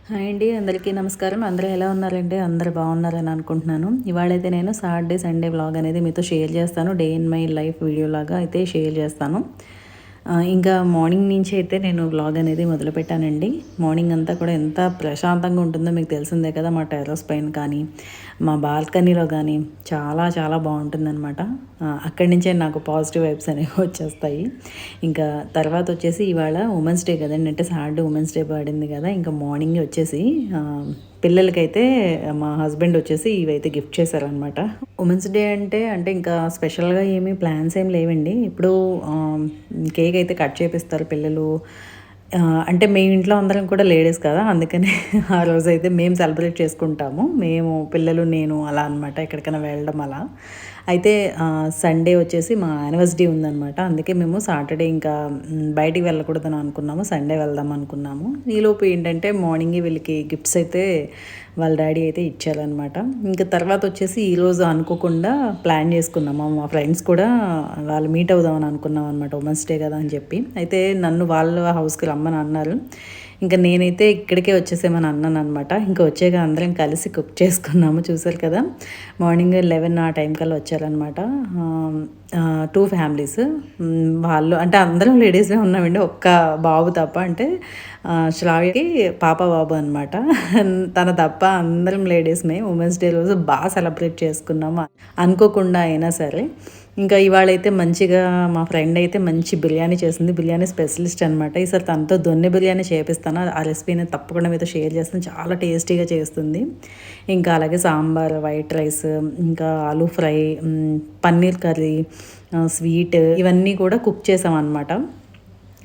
Hi అండి. అందరికీ నమస్కారం. అందరూ ఎలా ఉన్నారండి? అందరూ బాగున్నారని అనుకుంటున్నాను. ఇవాళైతే నేను సాటర్డే, సండే వ్లాగ్ అనేది మీతో షేర్ చేస్తాను. డే ఇన్ మై లైఫ్ వీడియోలాగా అయితే షేర్ చేస్తాను. ఇంకా మార్నింగ్ నుంచి అయితే నేను వ్లాగ్ అనేది మొదలుపెట్టానండి. మార్నింగ్ అంతా కూడా ఎంత ప్రశాంతంగా ఉంటుందో మీకు తెలిసిందే కదా! మా టెర్రస్ పైన కానీ, మా బాల్కనీలో కానీ చాలా చాలా బాగుంటుందనమాట. అక్కడి నుంచే నాకు పాజిటివ్ వైబ్స్ అనేవి వచ్చేస్తాయి. ఇంకా తర్వాత వచ్చేసి ఇవాళ ఉమెన్స్ డే కదండి. అంటే సాటర్డే ఉమెన్స్ డే పడింది కదా! ఇంకా మార్నింగే వచ్చేసి పిల్లలకైతే మా హస్బెండ్ వచ్చేసి ఇవైతే గిఫ్ట్ చేశారనమాట. ఉమెన్స్ డే అంటే ఇంకా స్పెషల్‌గా ఏమీ ప్లాన్స్ ఏమి లేవండి. ఇప్పుడు కేక్ అయితే కట్ చేపిస్తారు పిల్లలు. అంటే మేము ఇంట్లో అందరం కూడా లేడీస్ కదా! అందుకని ఆ రోజైతే మేము సెలబ్రేట్ చేసుకుంటాము. మేము, పిల్లలు, నేను అలా అనమాట. ఎక్కడికైనా వెళ్ళడం అలా. అయితే సండే వచ్చేసి మా యానివర్సరీ ఉందనమాట. అందుకే మేము సాటర్డే ఇంకా బయటికి వెళ్ళకూడదని అనుకున్నాము. సండే వెళ్దాం అనుకున్నాము. ఈలోపు ఏంటంటే మార్నింగే వీళ్ళకి గిఫ్ట్స్ అయితే వాళ్ళ డాడీ అయితే ఇచ్చారనమాట. ఇంకా తర్వాత వచ్చేసి ఈరోజు అనుకోకుండా ప్లాన్ చేసుకున్నాము. మా ఫ్రెండ్స్ కూడా వాళ్ళు మీట్ అవుదామని అనుకున్నాం అనమాట. ఉమెన్స్ డే కదా అని చెప్పి. అయితే నన్ను వాళ్ళ హౌస్కి రమ్మని అన్నారు. ఇంకా నేనైతే ఇక్కడికే వచ్చేసేమని అన్నాను అనమాట. ఇంకా వచ్చాక అందరం కలిసి కుక్ చేసుకున్నాము. చూసారు కదా! మార్నింగ్ 11 ఆ టైం కల్లా వచ్చారనమాట. 2 ఫ్యామిలీస్. వాళ్ళు అంటే అందరం లేడీసే ఉన్నామండి. ఒక్క బాబు తప్ప. అంటే శ్రావ్యకి పాప బాబు అనమాట. తన తప్ప అందరం లేడీస్‌మే. ఉమెన్స్ డే రోజు బాగా సెలబ్రేట్ చేసుకున్నాము. అనుకోకుండా అయినా సరే. ఇంకా ఇవాళైతే మంచిగా మా ఫ్రెండ్ అయితే మంచి బిర్యానీ చేసింది. బిర్యానీ స్పెషలిస్ట్ అనమాట. ఈసారి తనతో దొన్నె బిర్యానీ చేపిస్తాను. ఆ రెసిపీని తప్పకుండా మీతో షేర్ చేస్తాను. చాలా టేస్టీగా చేస్తుంది. ఇంకా అలాగే సాంబార్, వైట్ రైస్, ఇంకా aloo fry, paneer curry, sweet ఇవన్నీ కూడా కుక్ చేసామన్నమాట.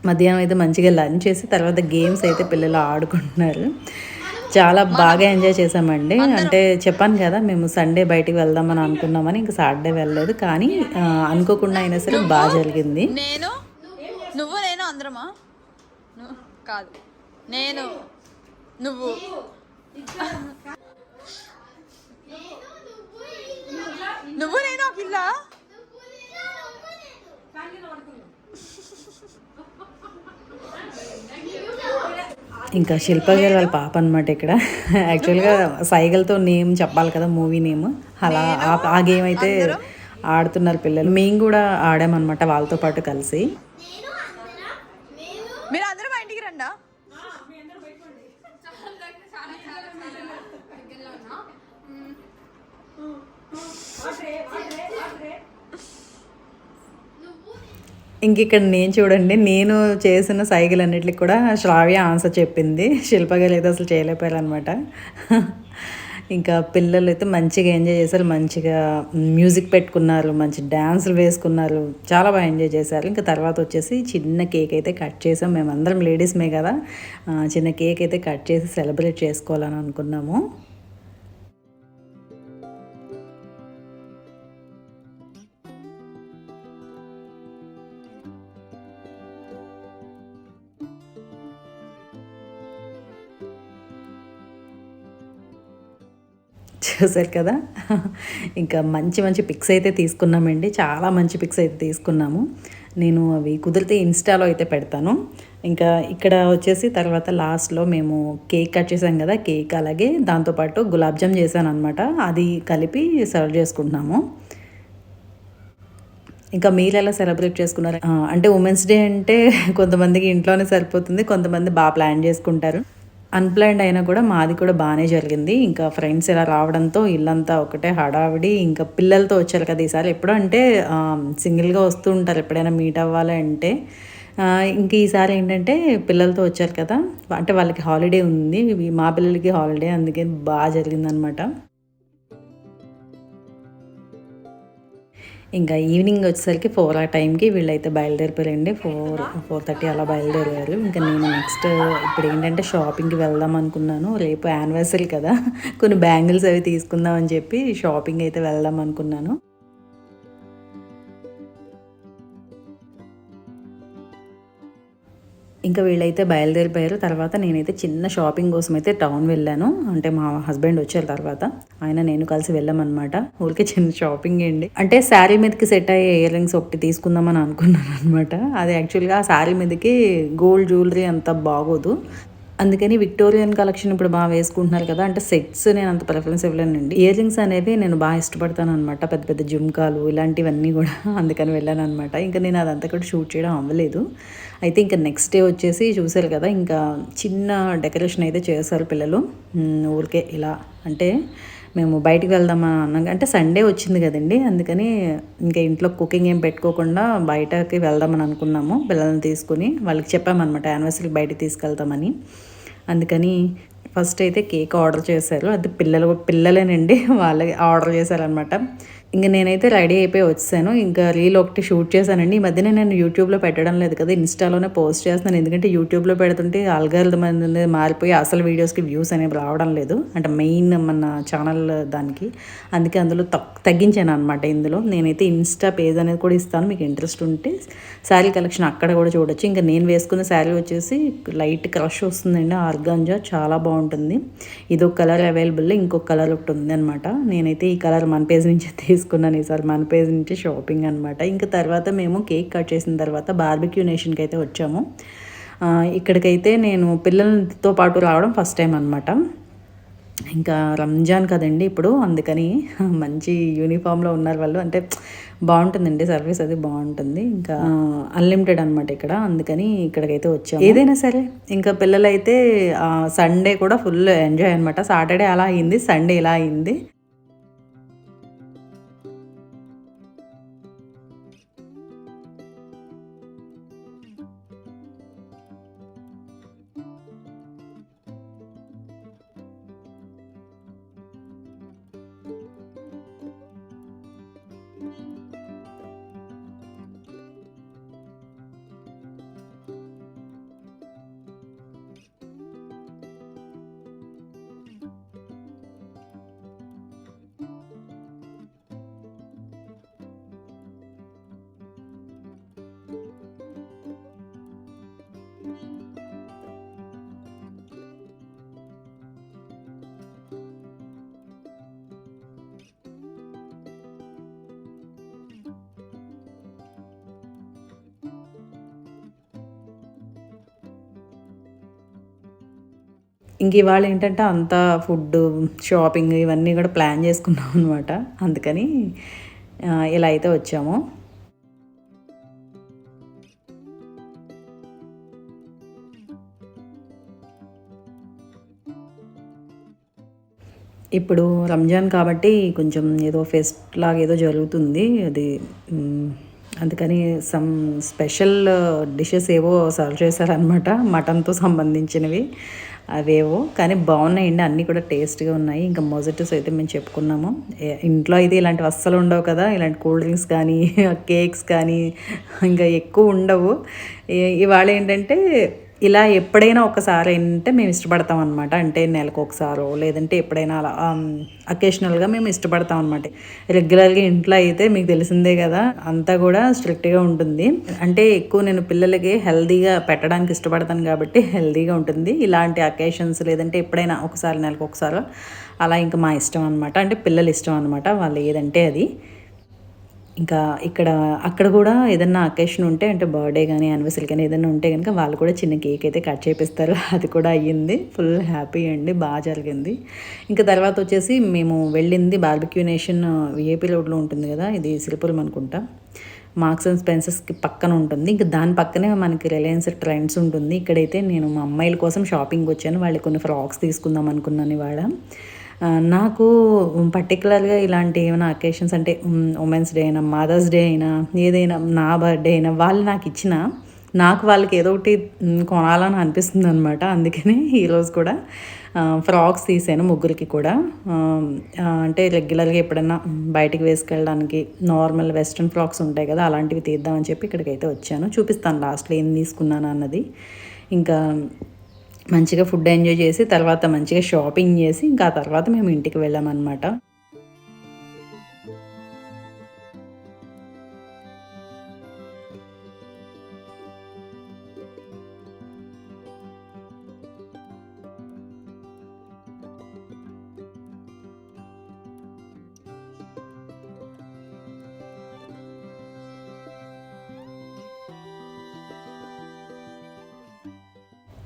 మధ్యాహ్నం అయితే మంచిగా లంచ్ చేసి తర్వాత గేమ్స్ అయితే పిల్లలు ఆడుకుంటున్నారు. చాలా బాగా ఎంజాయ్ చేసామండి. అంటే చెప్పాను కదా! మేము సండే బయటికి వెళ్దామని అనుకున్నామని. ఇంక సాటర్డే వెళ్ళలేదు. కానీ అనుకోకుండా అయినా సరే బాగా జరిగింది. నేను నువ్వు నేను అందరమా కాదు నేను నువ్వు నువ్వు నేను ఆ పిల్ల ఇంకా శిల్ప గారు వాళ్ళ పాప అనమాట ఇక్కడ. యాక్చువల్గా సైగలతో నేమ్ చెప్పాలి కదా, మూవీ నేమ్. అలా ఆ గేమ్ అయితే ఆడుతున్నారు పిల్లలు. మేము కూడా ఆడామన్నమాట వాళ్ళతో పాటు కలిసి. మీరు అందరూ మా ఇంటికి రండా. ఇంక ఇక్కడ నేను చూడండి, నేను చేసిన సైగలన్నిటికి కూడా శ్రావ్య ఆన్సర్ చెప్పింది. శిల్ప గారు అయితే అసలు చేయలేకపోయారనమాట. ఇంకా పిల్లలు అయితే మంచిగా ఎంజాయ్ చేశారు. మంచిగా మ్యూజిక్ పెట్టుకున్నారు, మంచి డ్యాన్సులు వేసుకున్నారు. చాలా బాగా ఎంజాయ్ చేశారు. ఇంకా తర్వాత వచ్చేసి చిన్న కేక్ అయితే కట్ చేసాం. మేమందరం లేడీస్మే కదా, చిన్న కేక్ అయితే కట్ చేసి సెలబ్రేట్ చేసుకోవాలని అనుకున్నాము. చూసారు కదా! ఇంకా మంచి మంచి పిక్స్ అయితే తీసుకున్నామండి. చాలా మంచి పిక్స్ అయితే తీసుకున్నాము. నేను అవి కుదిరితే ఇన్‌స్టాలో అయితే పెడతాను. ఇంకా ఇక్కడ వచ్చేసి తర్వాత లాస్ట్‌లో మేము కేక్ కట్ చేసాం కదా! కేక్ అలాగే దాంతోపాటు గులాబ్ జామ్ చేశాననమాట. అది కలిపి సర్వ్ చేసుకుంటున్నాము. ఇంకా మీరెలా సెలబ్రేట్ చేసుకున్నారు? అంటే ఉమెన్స్ డే అంటే కొంతమందికి ఇంట్లోనే సరిపోతుంది. కొంతమంది బాగా ప్లాన్ చేసుకుంటారు. అన్‌ప్లాన్డ్ అయినా కూడా మాది కూడా బాగానే జరిగింది. ఇంకా ఫ్రెండ్స్ ఇలా రావడంతో ఇల్లంతా ఒకటే హడావిడి. ఇంకా పిల్లలతో వచ్చారు కదా ఈసారి. ఎప్పుడూ అంటే సింగిల్‌గా వస్తూ ఉంటారు ఎప్పుడైనా మీట్ అవ్వాలి అంటే. ఇంక ఈసారి ఏంటంటే పిల్లలతో వచ్చారు కదా! అంటే వాళ్ళకి హాలిడే ఉంది. మా పిల్లలకి హాలిడే, అందుకే బాగా జరిగిందనమాట. ఇంకా ఈవినింగ్ వచ్చేసరికి 4 ఆ టైంకి వీళ్ళైతే బయలుదేరిపోయారండి. 4:30 అలా బయలుదేరారు. ఇంకా నేను నెక్స్ట్ ఇప్పుడు ఏంటంటే షాపింగ్‌కి వెళ్దాం అనుకున్నాను. రేపు యానివర్సరీ కదా! కొన్ని బ్యాంగిల్స్ అవి తీసుకుందాం అని చెప్పి షాపింగ్ అయితే వెళ్దాం అనుకున్నాను. ఇంకా వీళ్ళైతే బయలుదేరిపోయారు. తర్వాత నేనైతే చిన్న షాపింగ్ కోసం అయితే టౌన్ వెళ్ళాను. అంటే మా హస్బెండ్ వచ్చారు తర్వాత. ఆయన నేను కలిసి వెళ్ళామన్నమాట. ఊరికే చిన్న షాపింగ్ అండి. అంటే శారీ మీదకి సెట్ అయ్యే ఇయర్ రింగ్స్ ఒకటి తీసుకుందామని అనుకున్నాను అనమాట. అది యాక్చువల్‌గా ఆ శారీ మీదకి గోల్డ్ జ్యువెలరీ అంత బాగోదు. అందుకని విక్టోరియన్ కలెక్షన్ ఇప్పుడు బాగా వేసుకుంటున్నారు కదా, అంటే సెట్స్ నేను అంత ప్రిఫరెన్స్ ఇవ్వలేనండి. ఇయర్ రింగ్స్ అనేవి నేను బాగా ఇష్టపడతాను అనమాట, పెద్ద పెద్ద జుమ్కాలు ఇలాంటివన్నీ కూడా. అందుకని వెళ్ళాను అనమాట. ఇంకా నేను అదంతా కూడా షూట్ చేయడం అవ్వలేదు. అయితే ఇంకా నెక్స్ట్ డే వచ్చేసి చూసారు కదా, ఇంకా చిన్న డెకరేషన్ అయితే చేశారు పిల్లలు. ఊరికే ఇలా అంటే మేము బయటికి వెళ్దామా అన్నాం, అంటే సండే వచ్చింది కదండి, అందుకని ఇంకా ఇంట్లో కుకింగ్ ఏం పెట్టుకోకుండా బయటకి వెళ్దామని అనుకున్నాము. పిల్లల్ని తీసుకుని వాళ్ళకి చెప్పామన్నమాట యానివర్సరీకి బయటికి తీసుకెళ్తామని. అందుకని ఫస్ట్ అయితే కేక్ ఆర్డర్ చేశారు. అది పిల్లలేనండి, వాళ్ళే ఆర్డర్ చేశారనమాట. ఇంక నేనైతే రెడీ అయిపోయి వచ్చాను. ఇంకా రీల్ ఒకటి షూట్ చేశానండి. ఈ మధ్యన నేను యూట్యూబ్లో పెట్టడం లేదు కదా, ఇన్స్టాలోనే పోస్ట్ చేస్తున్నాను. ఎందుకంటే యూట్యూబ్లో పెడుతుంటే ఆల్గారిథం అనేది మారిపోయి అసలు వీడియోస్కి వ్యూస్ అనేవి రావడం లేదు, అంటే మెయిన్ మన ఛానల్ దానికి. అందుకే అందులో తగ్గించాను అనమాట. ఇందులో నేనైతే ఇన్స్టా పేజ్ అనేది కూడా ఇస్తాను, మీకు ఇంట్రెస్ట్ ఉంటే శారీ కలెక్షన్ అక్కడ కూడా చూడొచ్చు. ఇంకా నేను వేసుకున్న శారీ వచ్చేసి లైట్ క్రష్ వస్తుందండి, ఆర్గాంజా, చాలా బాగుంటుంది. ఇదొక కలర్ అవైలబుల్, ఇంకొక కలర్ ఒకటి ఉంది అనమాట. నేనైతే ఈ కలర్ మన పేజ్ నుంచి తీసుకున్నాను ఈసారి, మన పేజ్ నుంచి షాపింగ్ అనమాట. ఇంకా తర్వాత మేము కేక్ కట్ చేసిన తర్వాత బార్బిక్యూ నేషన్కి అయితే వచ్చాము. ఇక్కడికైతే నేను పిల్లలతో పాటు రావడం ఫస్ట్ టైం అనమాట. ఇంకా రంజాన్ కదండి ఇప్పుడు, అందుకని మంచి యూనిఫామ్లో ఉన్నారు వాళ్ళు, అంటే బాగుంటుందండి సర్వీస్, అది బాగుంటుంది. ఇంకా అన్లిమిటెడ్ అనమాట ఇక్కడ, అందుకని ఇక్కడికైతే వచ్చాము. ఏదైనా సరే ఇంకా పిల్లలైతే సండే కూడా ఫుల్ ఎంజాయ్ అనమాట. సాటర్డే అలా అయింది, సండే ఇలా అయింది. ఇంక ఇవాళ ఏంటంటే అంతా ఫుడ్, షాపింగ్ ఇవన్నీ కూడా ప్లాన్ చేసుకున్నాం అనమాట. అందుకని ఇలా అయితే వచ్చాము. ఇప్పుడు రంజాన్ కాబట్టి కొంచెం ఏదో ఫెస్ట్ లాగా ఏదో జరుగుతుంది, అది అందుకని సమ్ స్పెషల్ డిషెస్ ఏవో సర్వ్ చేశారనమాట, మటన్తో సంబంధించినవి అవేవో. కానీ బాగున్నాయండి, అన్నీ కూడా టేస్ట్గా ఉన్నాయి. ఇంకా మొజటోస్ అయితే మేము చెప్పుకున్నాము. ఇంట్లో అయితే ఇలాంటివి అస్సలు ఉండవు కదా, ఇలాంటి కూల్ డ్రింక్స్ కానీ కేక్స్ కానీ ఇంకా ఎక్కువ ఉండవు. ఇవాళ ఏంటంటే ఇలా ఎప్పుడైనా ఒకసారి ఏంటంటే మేము ఇష్టపడతాం అనమాట, అంటే నెలకు ఒకసారో లేదంటే ఎప్పుడైనా అలా అకేషనల్గా మేము ఇష్టపడతాం అనమాట. రెగ్యులర్గా ఇంట్లో అయితే మీకు తెలిసిందే కదా, అంతా కూడా స్ట్రిక్ట్గా ఉంటుంది. అంటే ఎక్కువ నేను పిల్లలకి హెల్తీగా పెట్టడానికి ఇష్టపడతాను కాబట్టి హెల్తీగా ఉంటుంది. ఇలాంటి అకేషన్స్ లేదంటే ఎప్పుడైనా ఒకసారి నెలకు ఒకసారి అలా ఇంకా మా ఇష్టం అనమాట, అంటే పిల్లలు ఇష్టం అనమాట, వాళ్ళు ఏదంటే అది. ఇంకా అక్కడ కూడా ఏదన్నా అకేషన్ ఉంటే, అంటే బర్త్డే కానీ యానివర్సరీ కానీ ఏదైనా ఉంటే కనుక వాళ్ళు కూడా చిన్న కేక్ అయితే కట్ చేపిస్తారు. అది కూడా అయ్యింది, ఫుల్ హ్యాపీ అండి, బాగా జరిగింది. ఇంకా తర్వాత వచ్చేసి మేము వెళ్ళింది బార్బిక్యూ నేషన్ విఐపి రోడ్లో ఉంటుంది కదా, ఇది సిరిపురం అనుకుంటా, మార్క్స్ అండ్ స్పెన్సర్స్కి పక్కన ఉంటుంది. ఇంకా దాని పక్కనే మనకి రిలయన్స్ ట్రెండ్స్ ఉంటుంది. ఇక్కడైతే నేను మా అమ్మాయిల కోసం షాపింగ్కి వచ్చాను, వాళ్ళకి కొన్ని ఫ్రాక్స్ తీసుకుందాం అనుకున్నాను ఇవాళ. నాకు పర్టికులర్గా ఇలాంటి ఏమైనా అకేషన్స్ అంటే ఉమెన్స్ డే అయినా, మదర్స్ డే అయినా, ఏదైనా నా బర్త్డే అయినా వాళ్ళు నాకు ఇచ్చిన, నాకు వాళ్ళకి ఏదో ఒకటి కొనాలని అనిపిస్తుంది అనమాట. అందుకని ఈరోజు కూడా ఫ్రాక్స్ తీసాను ముగ్గురికి కూడా. అంటే రెగ్యులర్గా ఎప్పుడైనా బయటికి వేసుకెళ్ళడానికి నార్మల్ వెస్ట్రన్ ఫ్రాక్స్ ఉంటాయి కదా, అలాంటివి తీద్దామని చెప్పి ఇక్కడికైతే వచ్చాను. చూపిస్తాను లాస్ట్లో ఏం తీసుకున్నాను అన్నది. ఇంకా మంచిగా ఫుడ్ ఎంజాయ్ చేసి తర్వాత మంచిగా షాపింగ్ చేసి ఇంకా ఆ తర్వాత మేము ఇంటికి వెళ్ళామన్నమాట.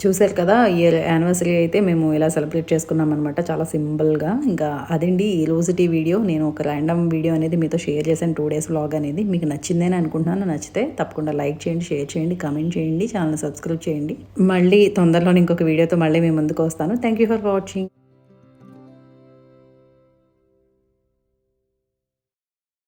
చూశారు కదా, ఇయర్ యానివర్సరీ అయితే మేము ఇలా సెలబ్రేట్ చేసుకున్నాం అనమాట, చాలా సింపుల్గా. ఇంకా అదండి ఈ రోజుటి వీడియో. నేను ఒక ర్యాండమ్ వీడియో అనేది మీతో షేర్ చేశాను, 2 days వ్లాగ్ అనేది. మీకు నచ్చిందని అనుకుంటున్నాను. నచ్చితే తప్పకుండా లైక్ చేయండి, షేర్ చేయండి, కామెంట్ చేయండి, ఛానల్ సబ్స్క్రైబ్ చేయండి. మళ్ళీ తొందరలోనే ఇంకొక వీడియోతో మళ్ళీ మీ ముందుకు వస్తాను. Thank you for watching.